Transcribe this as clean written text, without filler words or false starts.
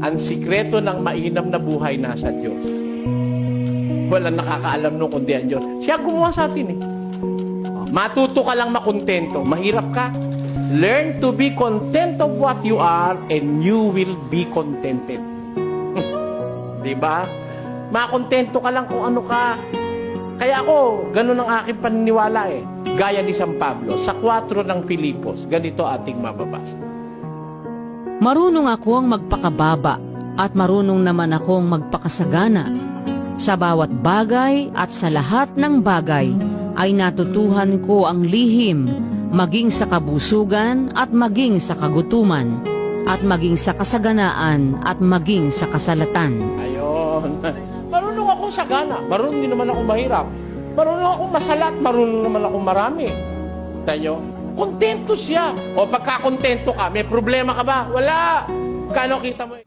Ang sikreto ng mainam na buhay nasa Diyos. Walang nakakaalam nung kundi ang Diyos. Siya gumawa sa atin eh. Matuto ka lang makontento. Mahirap ka. Learn to be content of what you are and you will be contented. Diba? Makontento ka lang kung ano ka. Kaya ako, ganun ang aking paniniwala eh. Gaya ni San Pablo, sa 4 ng Filipos, ganito ating mababasa. Marunong akong magpakababa at marunong naman akong magpakasagana. Sa bawat bagay at sa lahat ng bagay ay natutuhan ko ang lihim, maging sa kabusugan at maging sa kagutuman, at maging sa kasaganaan at maging sa kasalatan. Ayun. Marunong akong sagana. Marunong din naman akong mahirap. Marunong akong masalat. Marunong naman akong marami. Tayo, kontento siya. O pagka kontento ka, may problema ka ba? Wala. Kano kita mo?